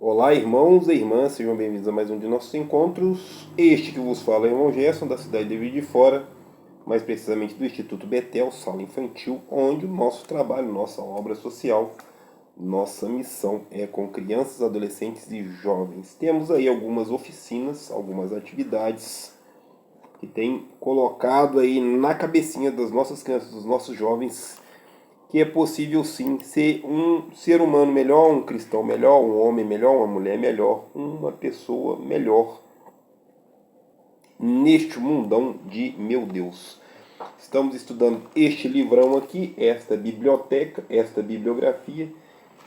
Olá, irmãos e irmãs, sejam bem-vindos a mais um de nossos encontros. Este que vos fala é o irmão Gerson, da cidade de Juiz de Fora, mais precisamente do Instituto Betel, Sala Infantil, onde o nosso trabalho, nossa obra social, nossa missão é com crianças, adolescentes e jovens. Temos aí algumas oficinas, algumas atividades que tem colocado aí na cabecinha das nossas crianças, dos nossos jovens, que é possível sim ser um ser humano melhor, um cristão melhor, um homem melhor, uma mulher melhor, uma pessoa melhor neste mundão de meu Deus. Estamos estudando este livrão aqui, esta biblioteca, esta bibliografia,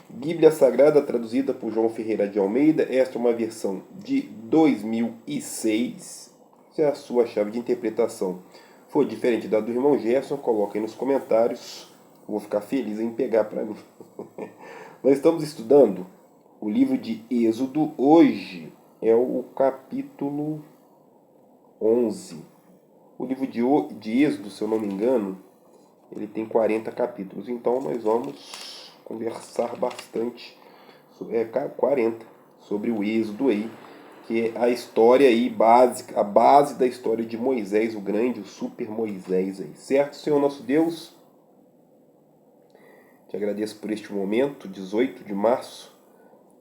Bíblia Sagrada traduzida por João Ferreira de Almeida. Esta é uma versão de 2006. Se a sua chave de interpretação for diferente da do irmão Gerson, coloque aí nos comentários. Vou ficar feliz em pegar para mim. Nós estamos estudando o livro de Êxodo. Hoje é o capítulo 11. O livro de Êxodo, se eu não me engano, ele tem 40 capítulos. Então nós vamos conversar bastante, 40, sobre o Êxodo aí, que é a história aí básica, a base da história de Moisés, o grande, o super Moisés aí. Certo, Senhor nosso Deus? Te agradeço por este momento, 18 de março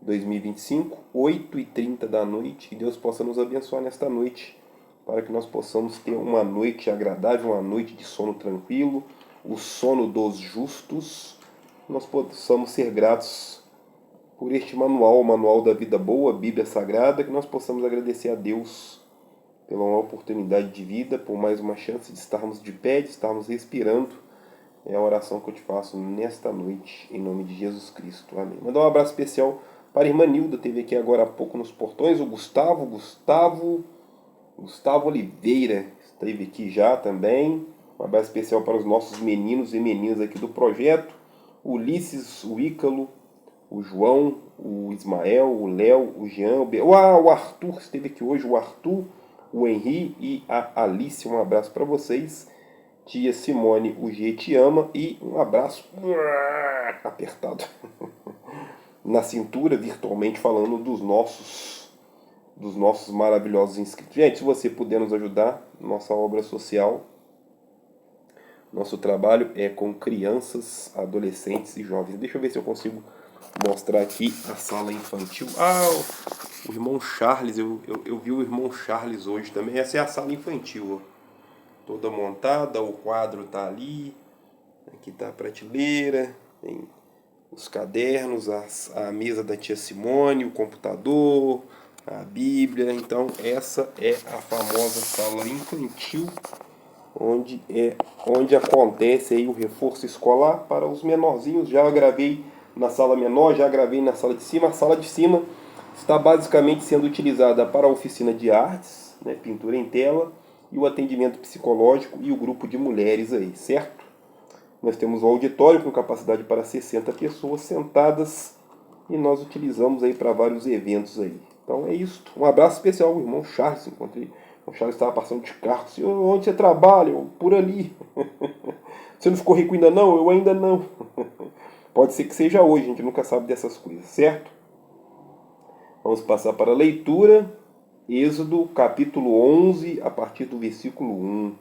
de 2025, 8h30 da noite. Que Deus possa nos abençoar nesta noite, para que nós possamos ter uma noite agradável, uma noite de sono tranquilo, o sono dos justos. Nós possamos ser gratos por este manual, o manual da vida boa, a Bíblia Sagrada, que nós possamos agradecer a Deus pela uma oportunidade de vida, por mais uma chance de estarmos de pé, de estarmos respirando. É a oração que eu te faço nesta noite, em nome de Jesus Cristo. Amém. Mandar um abraço especial para a irmã Nilda, teve aqui agora há pouco nos portões, o Gustavo Oliveira esteve aqui já também. Um abraço especial para os nossos meninos e meninas aqui do projeto, o Ulisses, o Ícalo, o João, o Ismael, o Léo, o Jean, o Arthur esteve aqui hoje, o Arthur, o Henri e a Alice. Um abraço para vocês. Tia Simone, o G te ama, e um abraço apertado na cintura, virtualmente falando, dos nossos maravilhosos inscritos. Gente, se você puder nos ajudar, nossa obra social, nosso trabalho é com crianças, adolescentes e jovens. Deixa eu ver se eu consigo mostrar aqui a sala infantil. O irmão Charles, eu vi o irmão Charles hoje também. Essa é a sala infantil, ó. Toda montada, o quadro tá ali, aqui tá a prateleira, tem os cadernos, a mesa da tia Simone, o computador, a Bíblia. Então essa é a famosa sala infantil, onde acontece aí o reforço escolar para os menorzinhos. Já gravei na sala menor, já gravei na sala de cima. A sala de cima está basicamente sendo utilizada para a oficina de artes, né, pintura em tela, e o atendimento psicológico e o grupo de mulheres aí, certo? Nós temos o auditório com capacidade para 60 pessoas sentadas, e nós utilizamos aí para vários eventos aí. Então é isso. Um abraço especial ao irmão Charles. Encontrei. O Charles estava passando de carro. Senhor, onde você trabalha? Eu, por ali. Você não ficou rico ainda não? Eu ainda não. Pode ser que seja hoje, a gente nunca sabe dessas coisas, certo? Vamos passar para a leitura. Êxodo capítulo 11, a partir do versículo 1.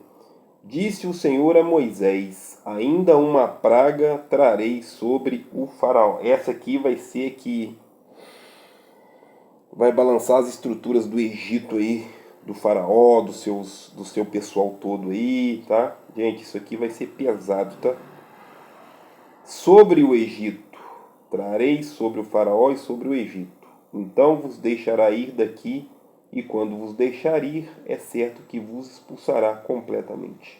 Disse o Senhor a Moisés: ainda uma praga trarei sobre o faraó. Essa aqui vai ser que vai balançar as estruturas do Egito aí, do faraó, do seu pessoal todo aí, tá? Gente, isso aqui vai ser pesado, tá? Sobre o Egito, trarei sobre o faraó e sobre o Egito. Então vos deixará ir daqui, e quando vos deixar ir, é certo que vos expulsará completamente.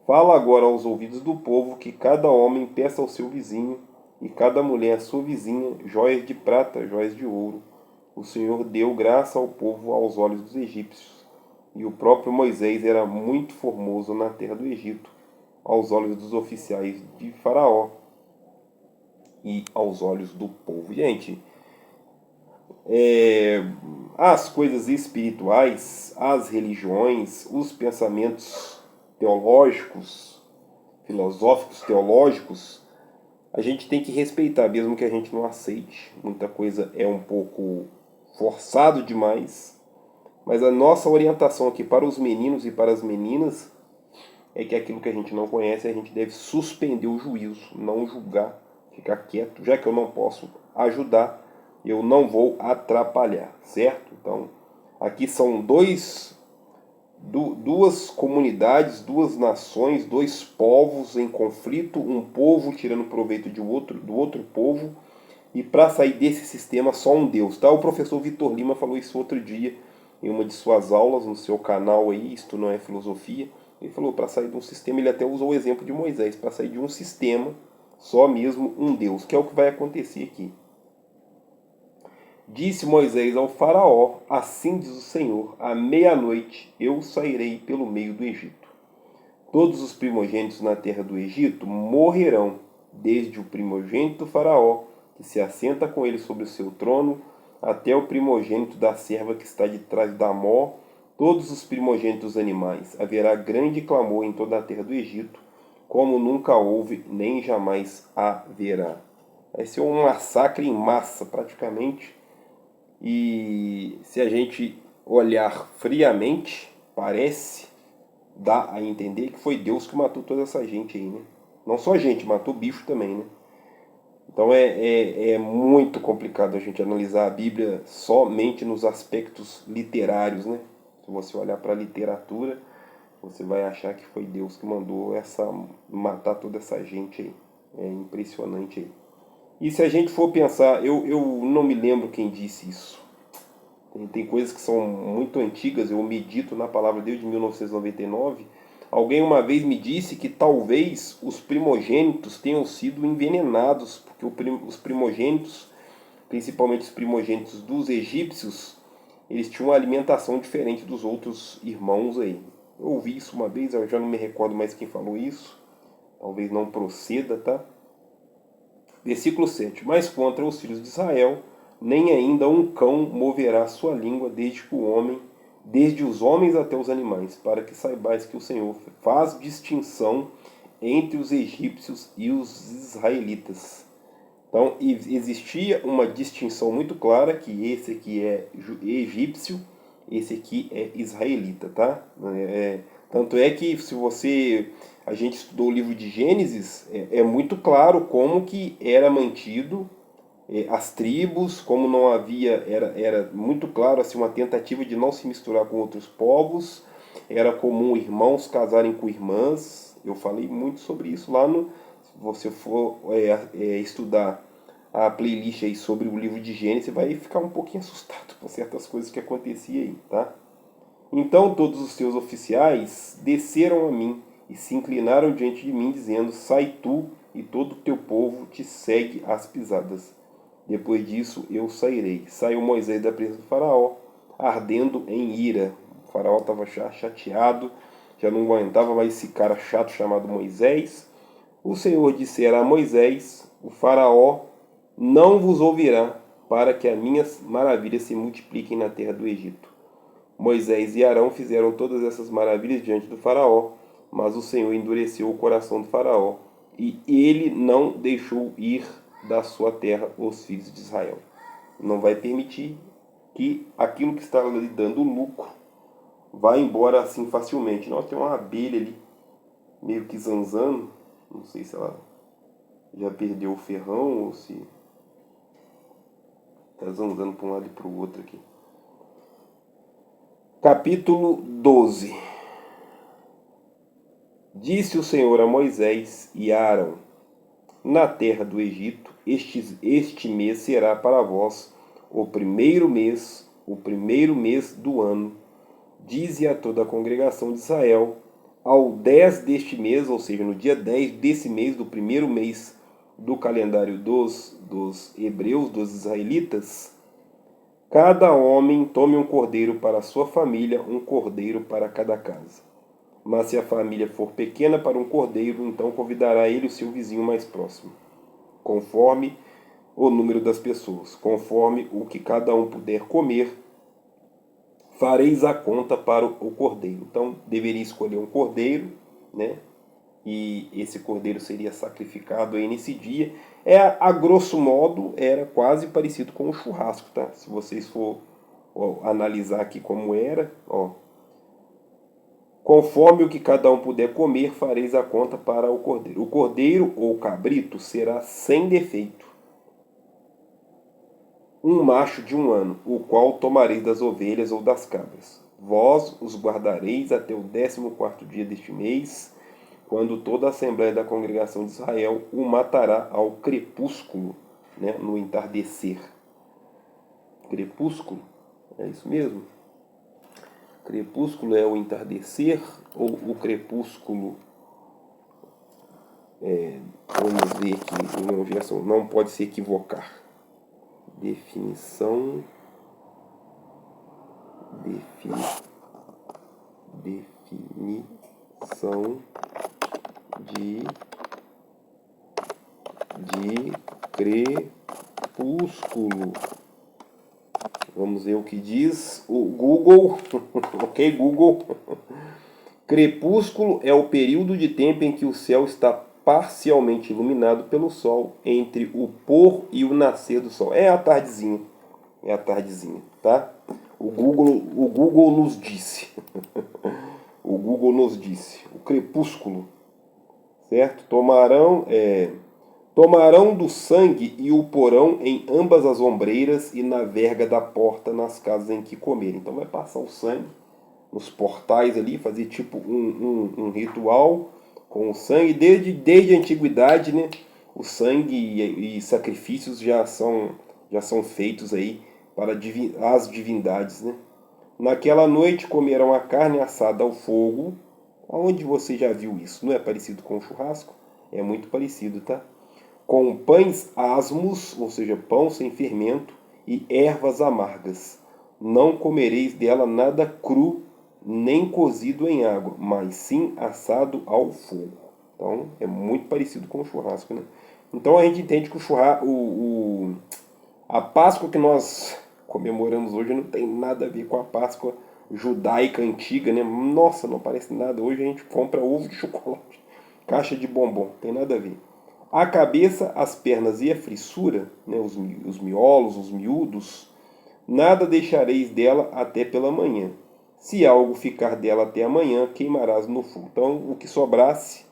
Fala agora aos ouvidos do povo que cada homem peça ao seu vizinho, e cada mulher à sua vizinha, joias de prata, joias de ouro. O Senhor deu graça ao povo aos olhos dos egípcios, e o próprio Moisés era muito formoso na terra do Egito, aos olhos dos oficiais de Faraó e aos olhos do povo. Gente, as coisas espirituais, as religiões, os pensamentos teológicos, filosóficos, teológicos, a gente tem que respeitar, mesmo que a gente não aceite. Muita coisa é um pouco forçado demais. Mas a nossa orientação aqui para os meninos e para as meninas é que aquilo que a gente não conhece, a gente deve suspender o juízo, não julgar, ficar quieto. Já que eu não posso ajudar, eu não vou atrapalhar, certo? Então, aqui são duas comunidades, duas nações, dois povos em conflito, um povo tirando proveito do outro povo, e para sair desse sistema só um Deus, tá? O professor Vitor Lima falou isso outro dia em uma de suas aulas no seu canal aí, Isto Não É Filosofia. Ele falou para sair de um sistema, ele até usou o exemplo de Moisés, para sair de um sistema só mesmo um Deus, que é o que vai acontecer aqui. Disse Moisés ao faraó, assim diz o Senhor, à meia-noite eu sairei pelo meio do Egito. Todos os primogênitos na terra do Egito morrerão, desde o primogênito faraó, que se assenta com ele sobre o seu trono, até o primogênito da serva que está de trás da mó, todos os primogênitos animais. Haverá grande clamor em toda a terra do Egito, como nunca houve, nem jamais haverá. Vai ser um massacre em massa, praticamente. E se a gente olhar friamente, parece, dá a entender que foi Deus que matou toda essa gente aí, né? Não só a gente, matou bicho também, né? Então é muito complicado a gente analisar a Bíblia somente nos aspectos literários, né? Se você olhar para a literatura, você vai achar que foi Deus que mandou matar toda essa gente aí. É impressionante aí. E se a gente for pensar, eu não me lembro quem disse isso. Tem coisas que são muito antigas, eu medito na palavra de Deus de 1999. Alguém uma vez me disse que talvez os primogênitos tenham sido envenenados, porque os primogênitos, principalmente os primogênitos dos egípcios, eles tinham uma alimentação diferente dos outros irmãos aí. Eu ouvi isso uma vez, eu já não me recordo mais quem falou isso. Talvez não proceda, tá? Versículo 7. Mas contra os filhos de Israel, nem ainda um cão moverá sua língua desde os homens até os animais, para que saibais que o Senhor faz distinção entre os egípcios e os israelitas. Então existia uma distinção muito clara que esse aqui é egípcio, esse aqui é israelita, tá? Tanto é que se a gente estudou o livro de Gênesis, é muito claro como que era mantido as tribos, como não havia, era muito claro assim, uma tentativa de não se misturar com outros povos, era comum irmãos casarem com irmãs. Eu falei muito sobre isso lá no, se você for estudar a playlist aí sobre o livro de Gênesis, você vai ficar um pouquinho assustado com certas coisas que aconteciam aí, tá? Então todos os seus oficiais desceram a mim e se inclinaram diante de mim, dizendo: Sai tu e todo o teu povo te segue às pisadas. Depois disso eu sairei. Saiu Moisés da presença do faraó, ardendo em ira. O faraó estava chateado, já não aguentava mais esse cara chato chamado Moisés. O Senhor dissera a Moisés: O faraó não vos ouvirá, para que as minhas maravilhas se multipliquem na terra do Egito. Moisés e Arão fizeram todas essas maravilhas diante do faraó, mas o Senhor endureceu o coração do faraó, e ele não deixou ir da sua terra os filhos de Israel. Não vai permitir que aquilo que está lhe dando lucro vá embora assim facilmente. Nós temos uma abelha ali, meio que zanzando, não sei se ela já perdeu o ferrão ou se está zanzando para um lado e para o outro aqui. Capítulo 12. Disse o Senhor a Moisés e a Arão: Na terra do Egito, este mês será para vós o primeiro mês do ano. Dize a toda a congregação de Israel: Ao 10 deste mês, ou seja, no dia 10 desse mês, do primeiro mês do calendário dos hebreus, dos israelitas, cada homem tome um cordeiro para a sua família, um cordeiro para cada casa. Mas se a família for pequena para um cordeiro, então convidará ele o seu vizinho mais próximo, conforme o número das pessoas, conforme o que cada um puder comer, fareis a conta para o cordeiro. Então deveria escolher um cordeiro, né? e esse cordeiro seria sacrificado aí nesse dia. A grosso modo, era quase parecido com o churrasco, tá? Se vocês for analisar aqui como era, ó. Conforme o que cada um puder comer, fareis a conta para o cordeiro. O cordeiro ou cabrito será sem defeito, um macho de 1 ano, o qual tomareis das ovelhas ou das cabras. Vós os guardareis até o 14º dia deste mês, quando toda a Assembleia da Congregação de Israel o matará ao crepúsculo, né, no entardecer. Crepúsculo, é isso mesmo? Crepúsculo é o entardecer ou o crepúsculo? Vamos ver aqui, uma objeção, não pode se equivocar. Definição de crepúsculo. Vamos ver o que diz o Google. Ok, Google. Crepúsculo é o período de tempo em que o céu está parcialmente iluminado pelo sol entre o pôr e o nascer do sol. É a tardezinha. É a tardezinha, tá? O Google nos disse. O Google nos disse. O crepúsculo, certo? Tomarão do sangue e o porão em ambas as ombreiras e na verga da porta nas casas em que comerem. Então vai passar o sangue nos portais ali, fazer tipo um ritual com o sangue. Desde a antiguidade, né? O sangue e sacrifícios já são feitos aí para as divindades, né? Naquela noite comerão a carne assada ao fogo. Aonde você já viu isso? Não é parecido com o churrasco? É muito parecido, tá? Com pães asmos, ou seja, pão sem fermento, e ervas amargas. Não comereis dela nada cru, nem cozido em água, mas sim assado ao fogo. Então, é muito parecido com o churrasco, né? Então, a gente entende que a Páscoa que nós comemoramos hoje não tem nada a ver com a Páscoa judaica antiga, né? Nossa, não parece nada. Hoje a gente compra ovo de chocolate, caixa de bombom, tem nada a ver. A cabeça, as pernas e a frissura, né, os miolos, os miúdos, nada deixareis dela até pela manhã. Se algo ficar dela até amanhã, queimarás no fogo. Então, o que sobrasse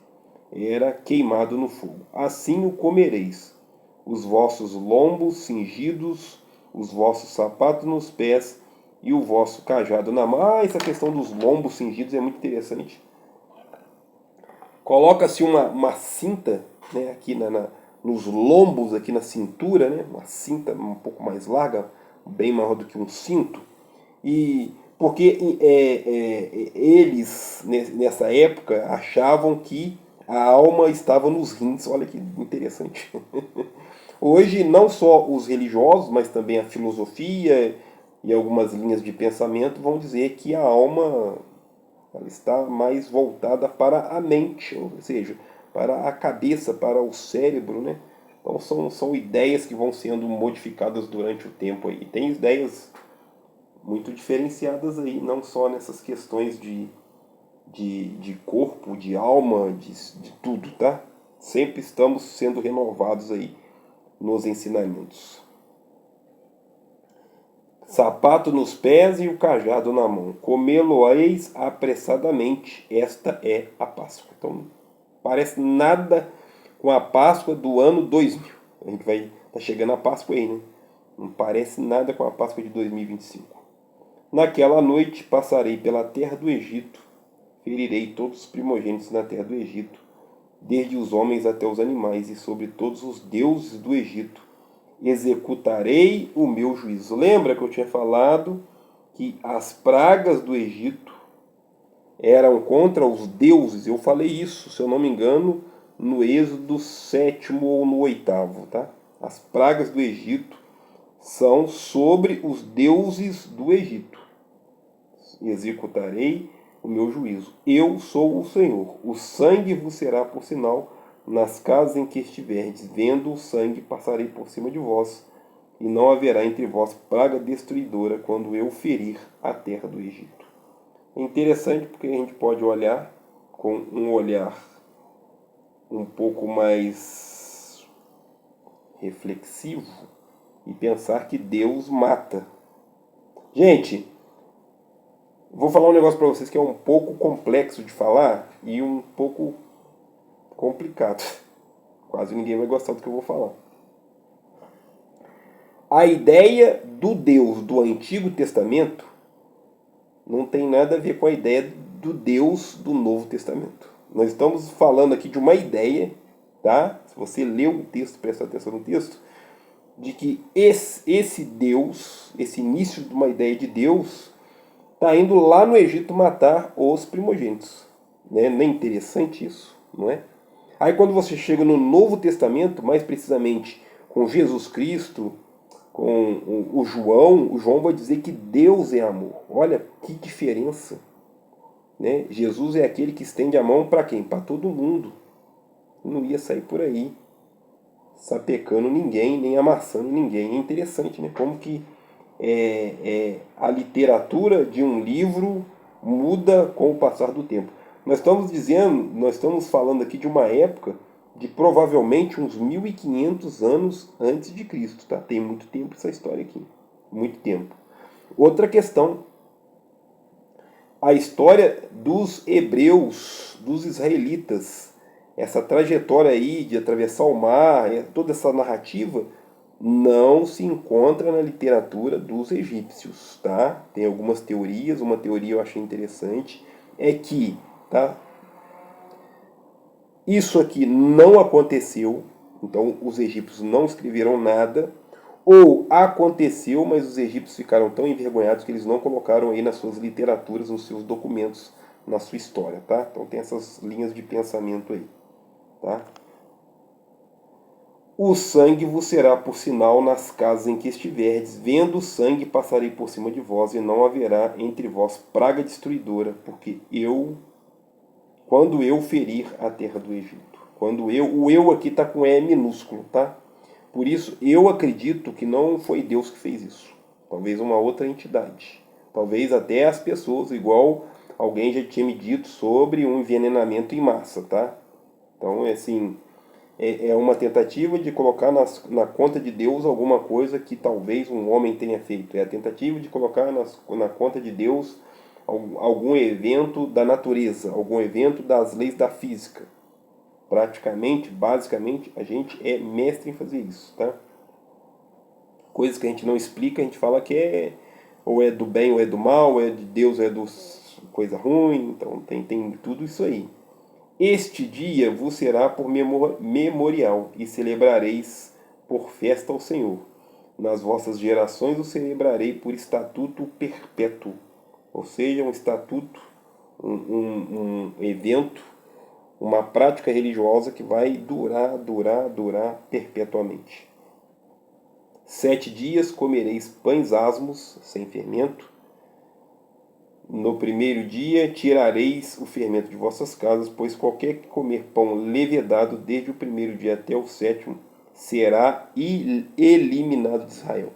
era queimado no fogo. Assim o comereis. Os vossos lombos cingidos, os vossos sapatos nos pés e o vosso cajado na mão. Ah, essa questão dos lombos cingidos é muito interessante. Coloca-se uma cinta, né, aqui nos lombos, aqui na cintura, né, uma cinta um pouco mais larga, bem maior do que um cinto, e porque eles nessa época achavam que a alma estava nos rins. Olha que interessante. Hoje não só os religiosos, mas também a filosofia e algumas linhas de pensamento vão dizer que a alma ela está mais voltada para a mente, ou seja, para a cabeça, para o cérebro, né? Então são ideias que vão sendo modificadas durante o tempo aí. Tem ideias muito diferenciadas aí, não só nessas questões de corpo, de alma, de tudo, tá? Sempre estamos sendo renovados aí nos ensinamentos. Sapato nos pés e o cajado na mão. Comê-lo-eis apressadamente. Esta é a Páscoa. Então, parece nada com a Páscoa do ano 2000. A gente tá chegando a Páscoa aí, né? Não parece nada com a Páscoa de 2025. Naquela noite passarei pela terra do Egito, ferirei todos os primogênitos na terra do Egito, desde os homens até os animais, e sobre todos os deuses do Egito executarei o meu juízo. Lembra que eu tinha falado que as pragas do Egito eram contra os deuses? Eu falei isso, se eu não me engano, no Êxodo 7º ou no 8º, tá? As pragas do Egito são sobre os deuses do Egito. Executarei o meu juízo. Eu sou o Senhor. O sangue vos será por sinal nas casas em que estiverdes. Vendo o sangue, passarei por cima de vós, e não haverá entre vós praga destruidora quando eu ferir a terra do Egito. É interessante porque a gente pode olhar com um olhar um pouco mais reflexivo e pensar que Deus mata. Gente, vou falar um negócio para vocês que é um pouco complexo de falar e um pouco complicado. Quase ninguém vai gostar do que eu vou falar. A ideia do Deus do Antigo Testamento não tem nada a ver com a ideia do Deus do Novo Testamento. Nós estamos falando aqui de uma ideia, tá? Se você leu o texto, prestar atenção no texto, de que esse Deus, esse início de uma ideia de Deus, está indo lá no Egito matar os primogênitos. Né? Não é interessante isso, não é? Aí quando você chega no Novo Testamento, mais precisamente com Jesus Cristo, com o João vai dizer que Deus é amor. Olha que diferença. Né? Jesus é aquele que estende a mão para quem? Para todo mundo. Não ia sair por aí sapecando ninguém, nem amassando ninguém. É interessante, né? Como que a literatura de um livro muda com o passar do tempo. Nós estamos falando aqui de uma época de provavelmente uns 1500 anos antes de Cristo, tá? Tem muito tempo essa história aqui, muito tempo. Outra questão, a história dos hebreus, dos israelitas, essa trajetória aí de atravessar o mar, toda essa narrativa não se encontra na literatura dos egípcios, tá? Tem algumas teorias, uma teoria eu achei interessante, é que, tá? Isso aqui não aconteceu, então os egípcios não escreveram nada, ou aconteceu, mas os egípcios ficaram tão envergonhados que eles não colocaram aí nas suas literaturas, nos seus documentos, na sua história, tá? Então tem essas linhas de pensamento aí, tá? O sangue vos será por sinal nas casas em que estiverdes, vendo o sangue passarei por cima de vós, e não haverá entre vós praga destruidora, porque quando eu ferir a terra do Egito. O eu aqui está com E minúsculo, tá? Por isso, eu acredito que não foi Deus que fez isso. Talvez uma outra entidade. Talvez até as pessoas, igual alguém já tinha me dito sobre um envenenamento em massa, tá? Então, assim, é uma tentativa de colocar na conta de Deus alguma coisa que talvez um homem tenha feito. É a tentativa de colocar na conta de Deus algum evento da natureza, algum evento das leis da física. Praticamente, basicamente, a gente é mestre em fazer isso, tá? Coisas que a gente não explica, a gente fala que ou é do bem ou é do mal, ou é de Deus ou é coisa ruim, então tem tudo isso aí. Este dia vos será por memorial, e celebrareis por festa ao Senhor. Nas vossas gerações o celebrarei por estatuto perpétuo. Ou seja, um estatuto, um evento, uma prática religiosa que vai durar perpetuamente. 7 dias comereis pães asmos, sem fermento. No primeiro dia tirareis o fermento de vossas casas, pois qualquer que comer pão levedado desde o primeiro dia até o sétimo será eliminado de Israel.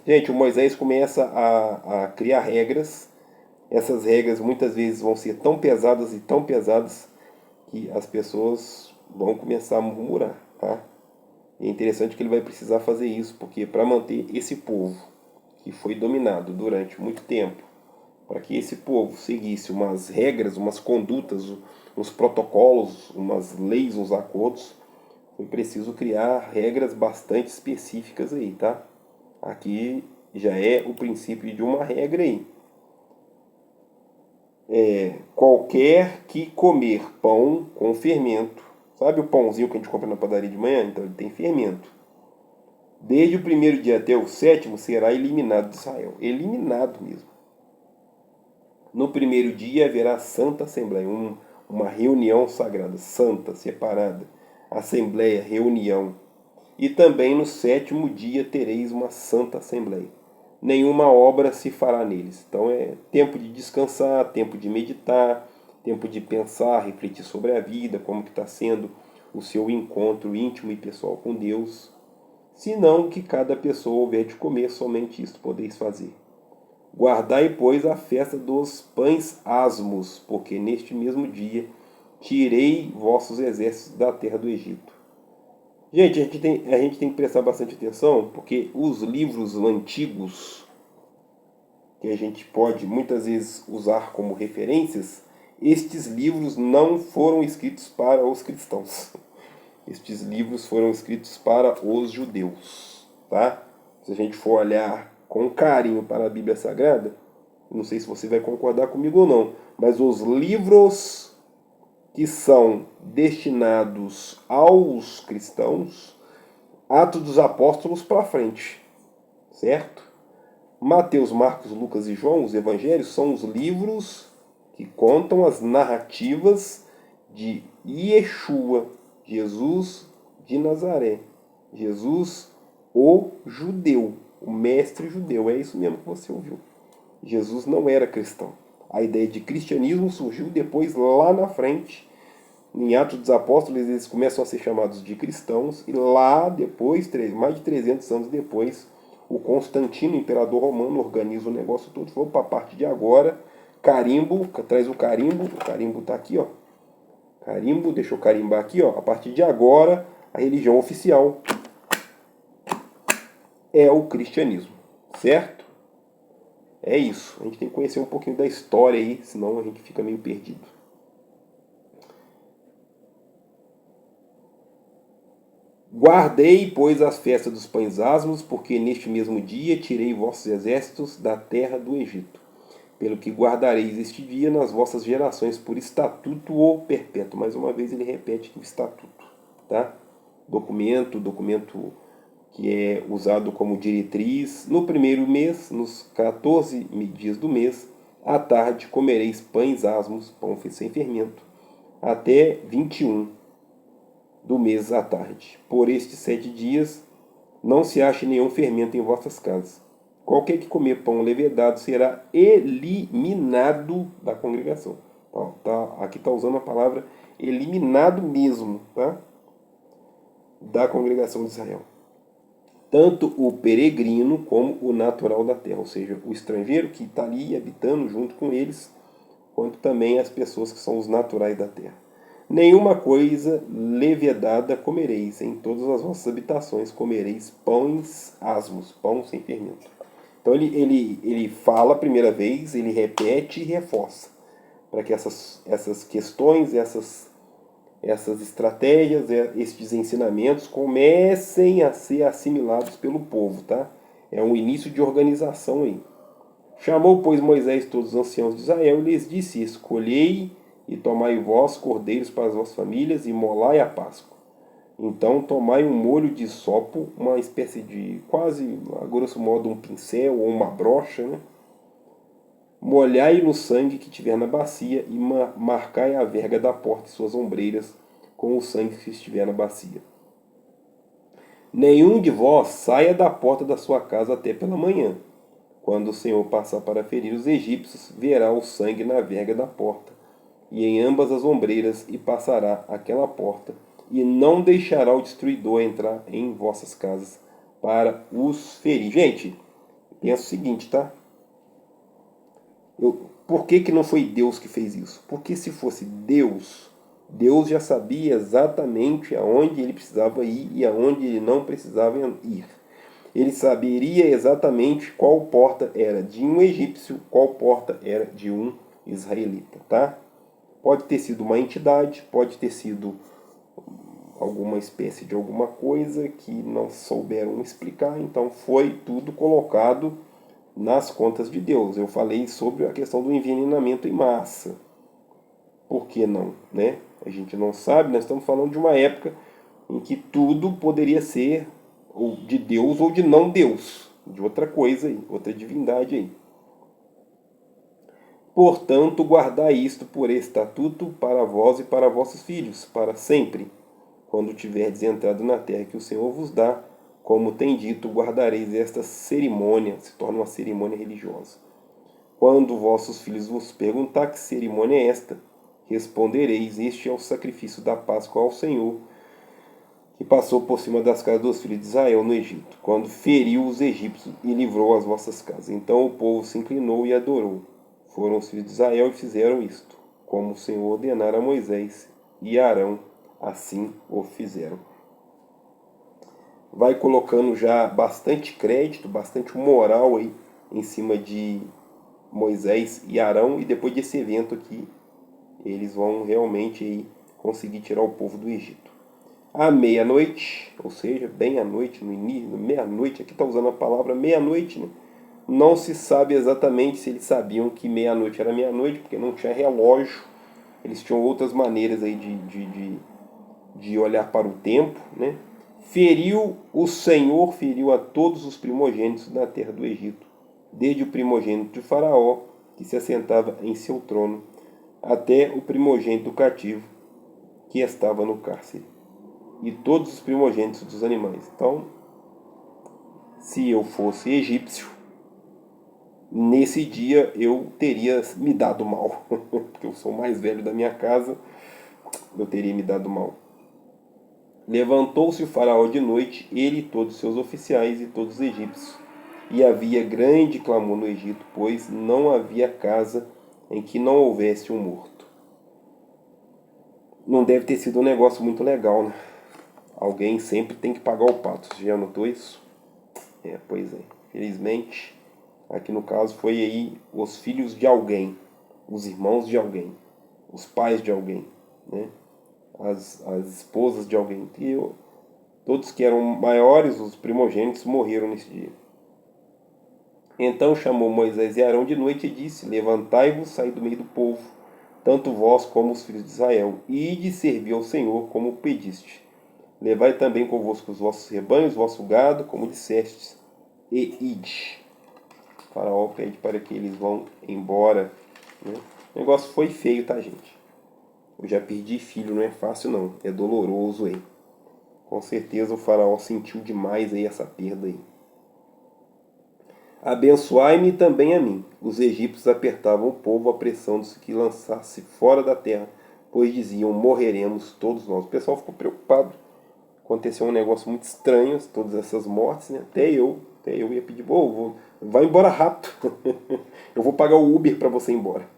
Gente, o Moisés começa a criar regras. Essas regras muitas vezes vão ser tão pesadas e tão pesadas que as pessoas vão começar a murmurar, tá? E é interessante que ele vai precisar fazer isso, porque para manter esse povo que foi dominado durante muito tempo, para que esse povo seguisse umas regras, umas condutas, uns protocolos, umas leis, uns acordos, foi preciso criar regras bastante específicas aí, tá? Aqui já é o princípio de uma regra aí. Qualquer que comer pão com fermento, sabe o pãozinho que a gente compra na padaria de manhã? Então ele tem fermento. Desde o primeiro dia até o sétimo será eliminado de Israel. Eliminado mesmo. No primeiro dia haverá santa assembleia, uma reunião sagrada, santa, separada. Assembleia, reunião. E também no sétimo dia tereis uma santa assembleia. Nenhuma obra se fará neles. Então é tempo de descansar, tempo de meditar, tempo de pensar, refletir sobre a vida, como que está sendo o seu encontro íntimo e pessoal com Deus. Senão que cada pessoa houver de comer, somente isto podeis fazer. Guardai, pois, a festa dos pães asmos, porque neste mesmo dia tirei vossos exércitos da terra do Egito. Gente, a gente tem que prestar bastante atenção, porque os livros antigos, que a gente pode muitas vezes usar como referências, estes livros não foram escritos para os cristãos. Estes livros foram escritos para os judeus, tá? Se a gente for olhar com carinho para a Bíblia Sagrada, não sei se você vai concordar comigo ou não, mas os livros que são destinados aos cristãos, Atos dos Apóstolos para frente, certo? Mateus, Marcos, Lucas e João, os evangelhos, são os livros que contam as narrativas de Yeshua, Jesus de Nazaré, Jesus o judeu, o mestre judeu, é isso mesmo que você ouviu. Jesus não era cristão. A ideia de cristianismo surgiu depois, lá na frente, em Atos dos Apóstolos, eles começam a ser chamados de cristãos, e lá depois, mais de 300 anos depois, o Constantino, imperador romano, organiza o negócio todo. Falou, para a partir de agora, carimbo, traz o carimbo está aqui, ó. Carimbo, deixa eu carimbar aqui, ó. A partir de agora, a religião oficial é o cristianismo, certo? É isso. A gente tem que conhecer um pouquinho da história aí, senão a gente fica meio perdido. Guardei, pois, as festas dos pães asmos, porque neste mesmo dia tirei vossos exércitos da terra do Egito. Pelo que guardareis este dia nas vossas gerações por estatuto ou perpétuo. Mais uma vez ele repete o estatuto, tá? Documento que é usado como diretriz. No primeiro mês, nos 14 dias do mês, à tarde comereis pães asmos, pão sem fermento, até 21 do mês à tarde. Por estes 7 dias não se ache nenhum fermento em vossas casas. Qualquer que comer pão levedado será eliminado da congregação. Aqui está usando a palavra eliminado mesmo, tá? Da congregação de Israel. Tanto o peregrino como o natural da terra, ou seja, o estrangeiro que está ali habitando junto com eles, quanto também as pessoas que são os naturais da terra. Nenhuma coisa levedada comereis, em todas as vossas habitações comereis pães asmos, pão sem fermento. Então ele fala a primeira vez, ele repete e reforça, para que essas questões, essas estratégias, estes ensinamentos comecem a ser assimilados pelo povo, tá? É um início de organização aí. Chamou, pois, Moisés todos os anciãos de Israel e lhes disse: escolhei e tomai vós cordeiros para as vossas famílias e molai a Páscoa. Então tomai um molho de sopo, uma espécie de, quase, a grosso modo, um pincel ou uma brocha, né? Molhai no sangue que tiver na bacia e marcai a verga da porta e suas ombreiras com o sangue que estiver na bacia. Nenhum de vós saia da porta da sua casa até pela manhã. Quando o Senhor passar para ferir os egípcios, verá o sangue na verga da porta e em ambas as ombreiras, e passará aquela porta, e não deixará o destruidor entrar em vossas casas para os ferir. Gente, pensa o seguinte, tá? Por que não foi Deus que fez isso? Porque se fosse Deus, Deus já sabia exatamente aonde ele precisava ir e aonde ele não precisava ir. Ele saberia exatamente qual porta era de um egípcio, qual porta era de um israelita, tá? Pode ter sido uma entidade, pode ter sido alguma espécie de alguma coisa que não souberam explicar, então foi tudo colocado nas contas de Deus. Eu falei sobre a questão do envenenamento em massa. Por que não, né? A gente não sabe, nós estamos falando de uma época em que tudo poderia ser ou de Deus ou de não Deus, de outra coisa aí, outra divindade aí. Portanto, guardai isto por estatuto para vós e para vossos filhos, para sempre, quando tiverdes entrado na terra que o Senhor vos dá, como tem dito, guardareis esta cerimônia, se torna uma cerimônia religiosa. Quando vossos filhos vos perguntar que cerimônia é esta, respondereis: este é o sacrifício da Páscoa ao Senhor, que passou por cima das casas dos filhos de Israel no Egito, quando feriu os egípcios e livrou as vossas casas. Então o povo se inclinou e adorou. Foram os filhos de Israel e fizeram isto. como o Senhor ordenara a Moisés e Arão, assim o fizeram. Vai colocando já bastante crédito, bastante moral aí em cima de Moisés e Arão, e depois desse evento aqui, eles vão realmente aí conseguir tirar o povo do Egito. À meia-noite, ou seja, bem à noite, no início, meia-noite, aqui está usando a palavra meia-noite, né? Não se sabe exatamente se eles sabiam que meia-noite era meia-noite, porque não tinha relógio, eles tinham outras maneiras aí de olhar para o tempo, né? O Senhor feriu a todos os primogênitos na terra do Egito, desde o primogênito de Faraó, que se assentava em seu trono, até o primogênito cativo, que estava no cárcere, e todos os primogênitos dos animais. Então, se eu fosse egípcio, nesse dia eu teria me dado mal, porque eu sou o mais velho da minha casa, eu teria me dado mal. Levantou-se o faraó de noite, ele e todos os seus oficiais e todos os egípcios. E havia grande clamor no Egito, pois não havia casa em que não houvesse um morto. Não deve ter sido um negócio muito legal, né? Alguém sempre tem que pagar o pato. Você já notou isso? Pois é. Felizmente, aqui no caso foi aí os filhos de alguém, os irmãos de alguém, os pais de alguém, né? As esposas de alguém. Todos que eram maiores, os primogênitos, morreram nesse dia. Então chamou Moisés e Arão de noite e disse: Levantai-vos, saí do meio do povo, tanto vós como os filhos de Israel, e de servir ao Senhor como pediste. Levai também convosco os vossos rebanhos, vosso gado, como dissestes, e ide. O faraó pede para que eles vão embora, né? O negócio foi feio, tá, gente? Eu já perdi filho, não é fácil não, é doloroso aí. Com certeza o faraó sentiu demais aí essa perda aí. Abençoai-me também a mim. Os egípcios apertavam o povo, apressando-se que lançasse fora da terra, pois diziam: morreremos todos nós. O pessoal ficou preocupado. Aconteceu um negócio muito estranho, todas essas mortes, né? Até eu ia pedir: vai embora rápido. Eu vou pagar o Uber para você ir embora.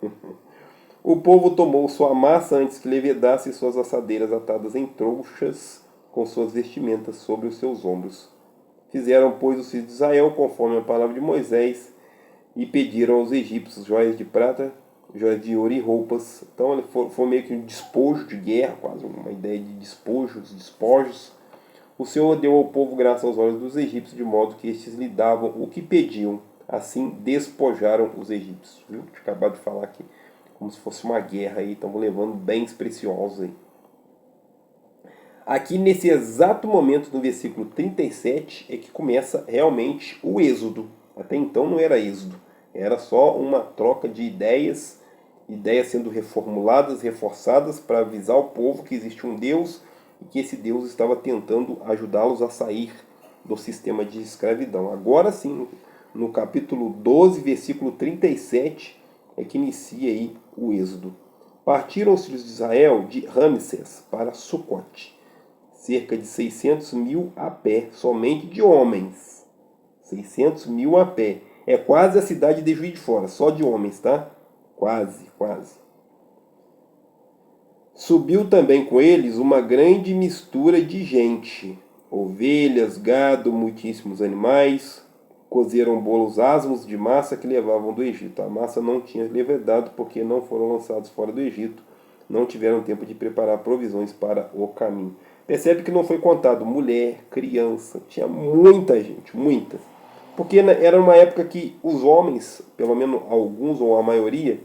O povo tomou sua massa antes que levedasse suas assadeiras atadas em trouxas, com suas vestimentas sobre os seus ombros. Fizeram, pois, os filhos de Israel, conforme a palavra de Moisés, e pediram aos egípcios joias de prata, joias de ouro e roupas. Então foi meio que um despojo de guerra, quase uma ideia de despojos. O Senhor deu ao povo graça aos olhos dos egípcios, de modo que estes lhe davam o que pediam. Assim despojaram os egípcios. Viu? Tinha acabado de falar aqui, como se fosse uma guerra aí, estão levando bens preciosos aí. Aqui nesse exato momento, no versículo 37, é que começa realmente o êxodo. Até então não era êxodo, era só uma troca de ideias sendo reformuladas, reforçadas para avisar o povo que existe um Deus e que esse Deus estava tentando ajudá-los a sair do sistema de escravidão. Agora sim, no capítulo 12, versículo 37, é que inicia aí o êxodo. Partiram os filhos de Israel de Ramsés para Sucote, cerca de 600 mil a pé, somente de homens. 600 mil a pé. É quase a cidade de Juiz de Fora, só de homens, tá? Quase, quase. Subiu também com eles uma grande mistura de gente, ovelhas, gado, muitíssimos animais. Cozeram bolos asmos de massa que levavam do Egito. A massa não tinha levedado porque não foram lançados fora do Egito. Não tiveram tempo de preparar provisões para o caminho. Percebe que não foi contado mulher, criança, tinha muita gente, muita. Porque era uma época que os homens, pelo menos alguns ou a maioria,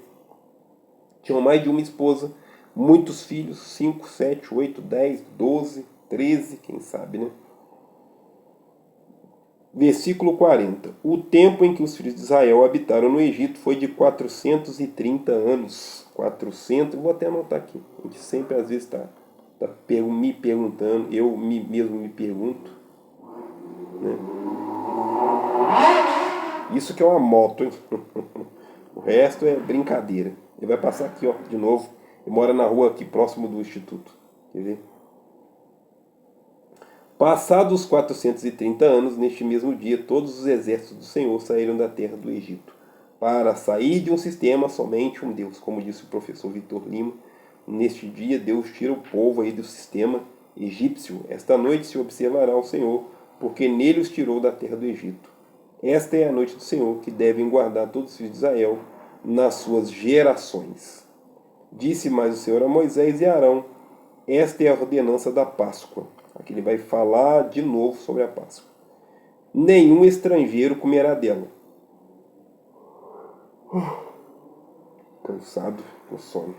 tinham mais de uma esposa, muitos filhos, 5, 7, 8, 10, 12, 13, quem sabe, né? Versículo 40. O tempo em que os filhos de Israel habitaram no Egito foi de 430 anos. 400, vou até anotar aqui. A gente sempre às vezes está me perguntando, mesmo me pergunto, né? Isso que é uma moto, hein? O resto é brincadeira. Ele vai passar aqui, ó, de novo. Ele mora na rua aqui próximo do instituto. Quer ver? Passados os 430 anos, neste mesmo dia, todos os exércitos do Senhor saíram da terra do Egito. Para sair de um sistema, somente um Deus. Como disse o professor Vitor Lima, neste dia Deus tira o povo aí do sistema egípcio. Esta noite se observará o Senhor, porque nele os tirou da terra do Egito. Esta é a noite do Senhor, que devem guardar todos os filhos de Israel nas suas gerações. Disse mais o Senhor a Moisés e a Arão: esta é a ordenança da Páscoa. Aqui ele vai falar de novo sobre a Páscoa. Nenhum estrangeiro comerá dela. Cansado, com sono.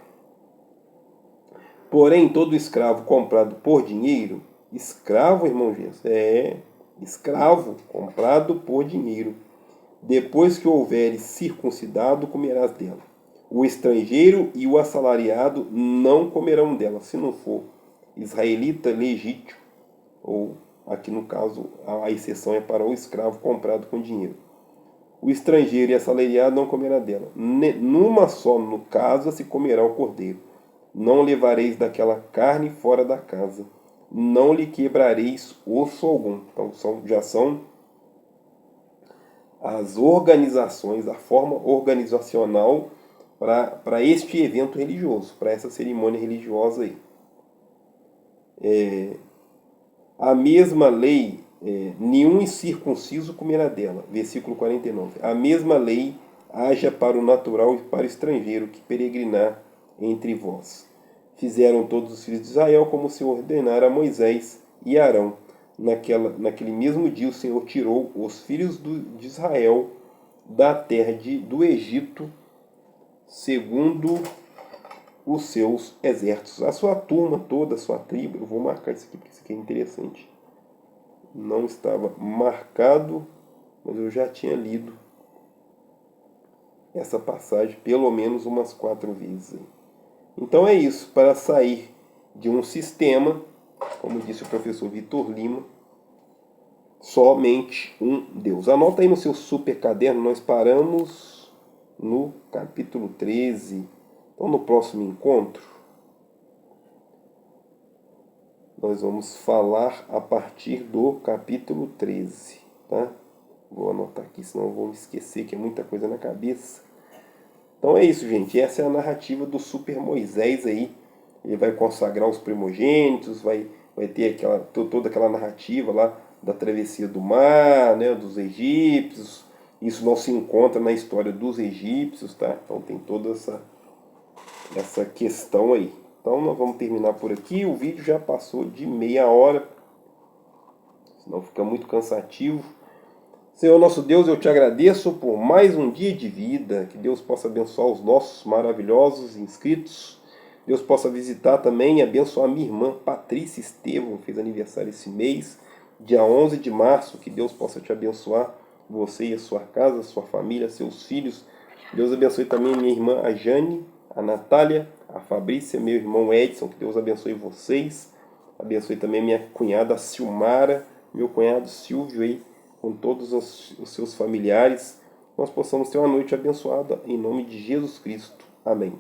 Porém, todo escravo comprado por dinheiro, escravo, irmão Jesus, escravo comprado por dinheiro, depois que houveres circuncidado, comerás dela. O estrangeiro e o assalariado não comerão dela, se não for israelita legítimo, ou aqui no caso a exceção é para o escravo comprado com dinheiro. O estrangeiro e assalariado não comerá dela. Numa só, no caso, se comerá o cordeiro. Não levareis daquela carne fora da casa. Não lhe quebrareis osso algum. Então já são as organizações, a forma organizacional para este evento religioso, para essa cerimônia religiosa aí. A mesma lei, nenhum incircunciso comerá dela. Versículo 49. A mesma lei haja para o natural e para o estrangeiro que peregrinar entre vós. Fizeram todos os filhos de Israel como o Senhor ordenara a Moisés e Arão. Naquele mesmo dia o Senhor tirou os filhos de Israel da terra do Egito, segundo os seus exércitos. A sua turma toda, a sua tribo, eu vou marcar isso aqui porque isso aqui é interessante. Não estava marcado, mas eu já tinha lido essa passagem pelo menos umas 4 vezes. Então é isso, para sair de um sistema, como disse o professor Vitor Lima, somente um Deus. Anota aí no seu super caderno, nós paramos no capítulo 13. Então no próximo encontro, nós vamos falar a partir do capítulo 13, tá? Vou anotar aqui, senão eu vou me esquecer, que é muita coisa na cabeça. Então é isso, gente. Essa é a narrativa do Super Moisés aí. Ele vai consagrar os primogênitos, vai ter toda aquela narrativa lá da travessia do mar, né, dos egípcios. Isso não se encontra na história dos egípcios, tá? Então tem toda essa questão aí. Então nós vamos terminar por aqui. O vídeo já passou de meia hora, senão fica muito cansativo. Senhor nosso Deus, eu te agradeço por mais um dia de vida. Que Deus possa abençoar os nossos maravilhosos inscritos. Deus possa visitar também e abençoar minha irmã Patrícia Estevam, que fez aniversário esse mês, dia 11 de março. Que Deus possa te abençoar, você e a sua casa, a sua família, seus filhos. Deus abençoe também minha irmã a Jane, a Natália, a Fabrícia, meu irmão Edson. Que Deus abençoe vocês. Abençoe também minha cunhada Silmara, meu cunhado Silvio aí, com todos os seus familiares, nós possamos ter uma noite abençoada em nome de Jesus Cristo. Amém.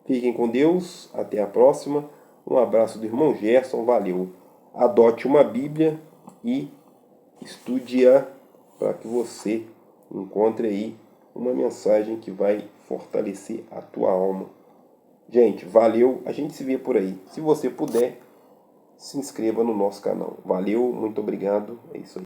Fiquem com Deus, até a próxima. Um abraço do irmão Gerson, valeu. Adote uma Bíblia e estude-a para que você encontre aí uma mensagem que vai fortalecer a tua alma. Gente, valeu, a gente se vê por aí. Se você puder, se inscreva no nosso canal. Valeu, muito obrigado, é isso aí.